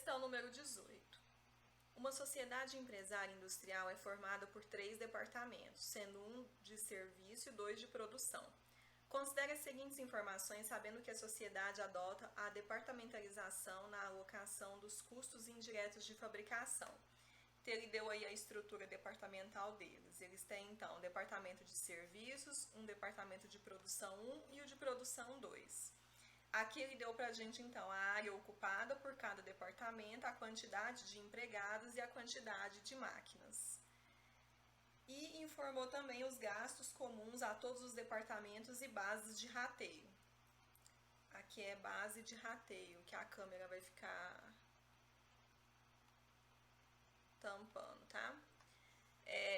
Questão número 18. Uma sociedade empresária industrial é formada por 3 departamentos, sendo um de serviço e 2 de produção. Considere as seguintes informações sabendo que a sociedade adota a departamentalização na alocação dos custos indiretos de fabricação. Então, ele deu aí a estrutura departamental deles. Eles têm, então, um departamento de serviços, um departamento de produção 1 e o de produção 2. Aqui ele deu pra gente, então, a área ocupada por cada departamento, a quantidade de empregados e a quantidade de máquinas. E informou também os gastos comuns a todos os departamentos e bases de rateio. Aqui é base de rateio, que a câmera vai ficar tampando, tá?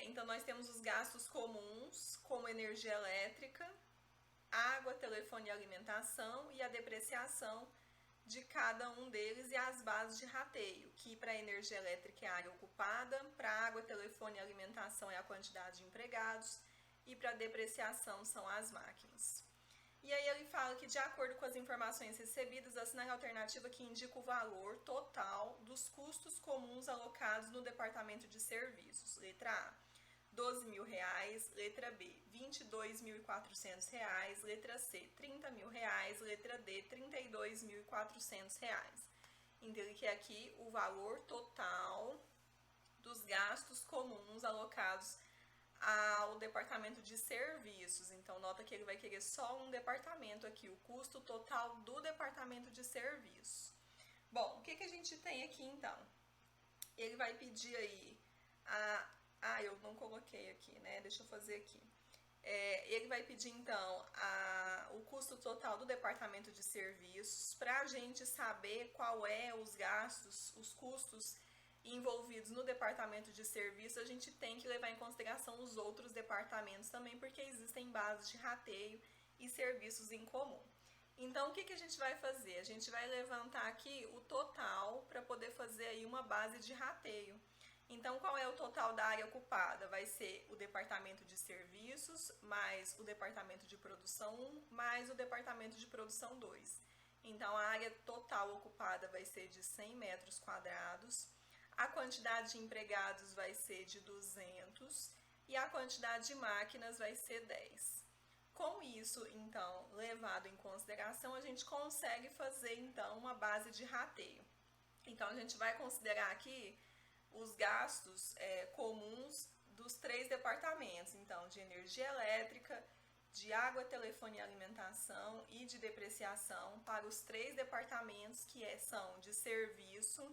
Então, nós temos os gastos comuns, como energia elétrica, água, telefone e alimentação, e a depreciação de cada um deles e as bases de rateio, que para energia elétrica é a área ocupada, para água, telefone e alimentação é a quantidade de empregados, e para depreciação são as máquinas. E aí ele fala que, de acordo com as informações recebidas, assinale a alternativa que indica o valor total dos custos comuns alocados no departamento de serviços. Letra A, R$12.000, letra B, R$22.400, letra C, R$30.000, letra D, R$32.400. Então, ele quer aqui o valor total dos gastos comuns alocados ao departamento de serviços. Então, nota que ele vai querer só um departamento aqui, o custo total do departamento de serviços. Bom, o que a gente tem aqui, então? Ele vai pedir aí eu não coloquei aqui, né? Deixa eu fazer aqui. Ele vai pedir, então, o custo total do departamento de serviços, para a gente saber qual é os gastos, os custos envolvidos no departamento de serviço. A gente tem que levar em consideração os outros departamentos também, porque existem bases de rateio e serviços em comum. Então, o que a gente vai fazer? A gente vai levantar aqui o total para poder fazer aí uma base de rateio. Então, qual é o total da área ocupada? Vai ser o departamento de serviços, mais o departamento de produção 1, mais o departamento de produção 2. Então, a área total ocupada vai ser de 100 metros quadrados, a quantidade de empregados vai ser de 200 e a quantidade de máquinas vai ser 10. Com isso, então, levado em consideração, a gente consegue fazer, então, uma base de rateio. Então, a gente vai considerar aqui os gastos comuns dos 3 departamentos, então, de energia elétrica, de água, telefone e alimentação e de depreciação para os 3 departamentos que são de serviço,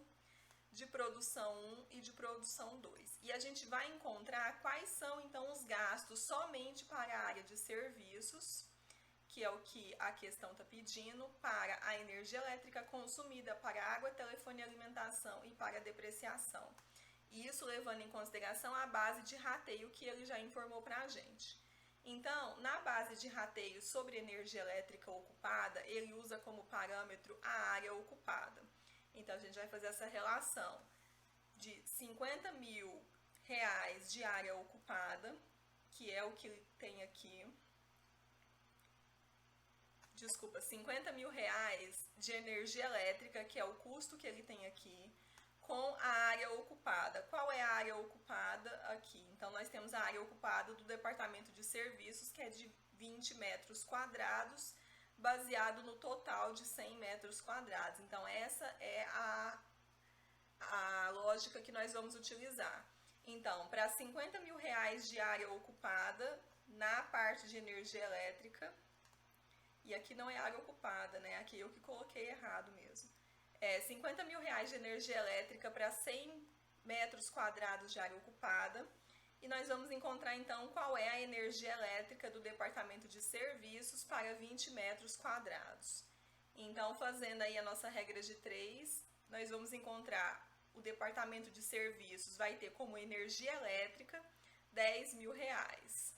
de produção 1 e de produção 2. E a gente vai encontrar quais são, então, os gastos somente para a área de serviços, que é o que a questão está pedindo, para a energia elétrica consumida, para a água, telefone e alimentação e para a depreciação. Isso levando em consideração a base de rateio que ele já informou para a gente. Então, na base de rateio sobre energia elétrica ocupada, ele usa como parâmetro a área ocupada. Então, a gente vai fazer essa relação de R$50.000 de área ocupada, que é o que ele tem aqui. Desculpa, R$50.000 de energia elétrica, que é o custo que ele tem aqui, com a área ocupada. Qual é a área ocupada aqui? Então, nós temos a área ocupada do departamento de serviços, que é de 20 metros quadrados, baseado no total de 100 metros quadrados. Então, essa é a lógica que nós vamos utilizar. Então, para R$50.000 de área ocupada, na parte de energia elétrica, e aqui não é área ocupada, né? Aqui eu que coloquei errado mesmo. R$50.000 de energia elétrica para 100 metros quadrados de área ocupada. E nós vamos encontrar, então, qual é a energia elétrica do departamento de serviços para 20 metros quadrados. Então, fazendo aí a nossa regra de 3, nós vamos encontrar o departamento de serviços vai ter como energia elétrica R$10.000.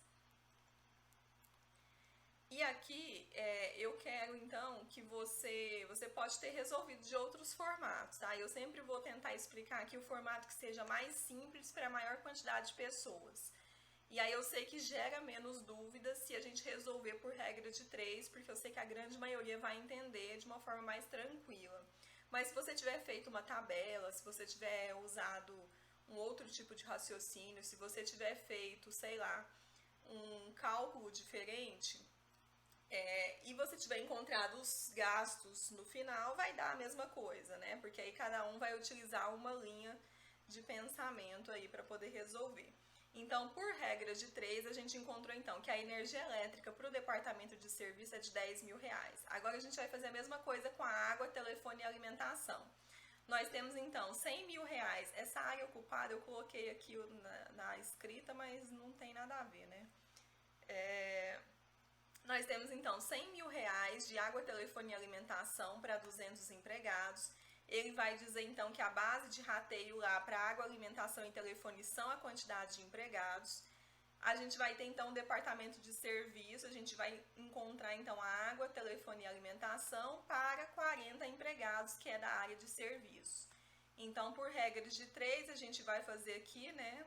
E aqui eu quero, então, que você pode ter resolvido de outros formatos, tá? Eu sempre vou tentar explicar aqui o formato que seja mais simples para a maior quantidade de pessoas. E aí eu sei que gera menos dúvidas se a gente resolver por regra de 3, porque eu sei que a grande maioria vai entender de uma forma mais tranquila. Mas se você tiver feito uma tabela, se você tiver usado um outro tipo de raciocínio, se você tiver feito, sei lá, um cálculo diferente, e você tiver encontrado os gastos no final, vai dar a mesma coisa, né? Porque aí cada um vai utilizar uma linha de pensamento aí para poder resolver. Então, por regra de 3, a gente encontrou então que a energia elétrica para o departamento de serviço é de R$ 10.000. Agora a gente vai fazer a mesma coisa com a água, telefone e alimentação. Nós temos então R$ 100.000. Essa área ocupada eu coloquei aqui na escrita, mas não tem nada a ver, né? Nós temos então R$ 100.000 de água, telefone e alimentação para 200 empregados. Ele vai dizer então que a base de rateio lá para água, alimentação e telefone são a quantidade de empregados. A gente vai ter então o departamento de serviço, a gente vai encontrar então a água, telefone e alimentação para 40 empregados, que é da área de serviço. Então, por regras de 3, a gente vai fazer aqui, né,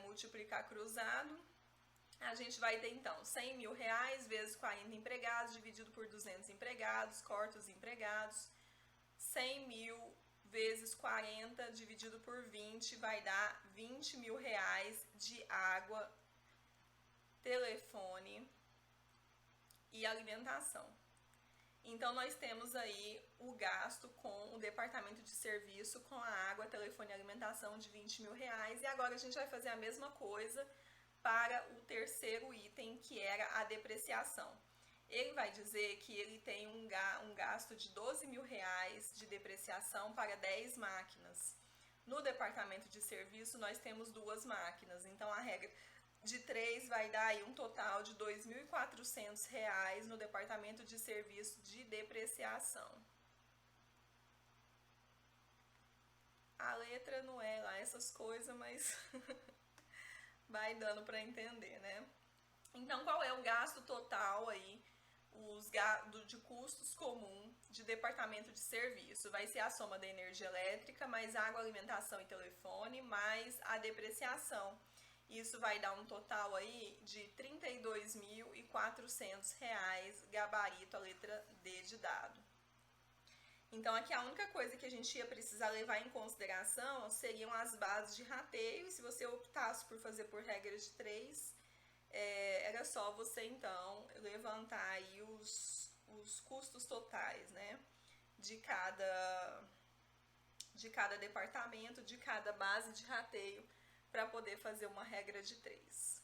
multiplicar cruzado. A gente vai ter então R$ 100.000 vezes 40 empregados, dividido por 200 empregados, corta os empregados. 100.000 vezes 40 dividido por 20 vai dar R$ 20.000 de água, telefone e alimentação. Então, nós temos aí o gasto com o departamento de serviço, com a água, telefone e alimentação de R$ 20.000. E agora a gente vai fazer a mesma coisa para o terceiro item, que era a depreciação. Ele vai dizer que ele tem um gasto de R$ 12.000 de depreciação para 10 máquinas. No departamento de serviço, nós temos 2 máquinas. Então, a regra de 3 vai dar aí um total de R$ 2.400 no departamento de serviço de depreciação. A letra não é lá essas coisas, mas vai dando para entender, né? Então, qual é o gasto total aí, de custos comum de departamento de serviço? Vai ser a soma da energia elétrica, mais água, alimentação e telefone, mais a depreciação. Isso vai dar um total aí de R$ 32.400, gabarito, a letra D de dado. Então, aqui a única coisa que a gente ia precisar levar em consideração seriam as bases de rateio. E se você optasse por fazer por regra de 3, era só você, então, levantar aí os custos totais, né, de cada departamento, de cada base de rateio, para poder fazer uma regra de 3.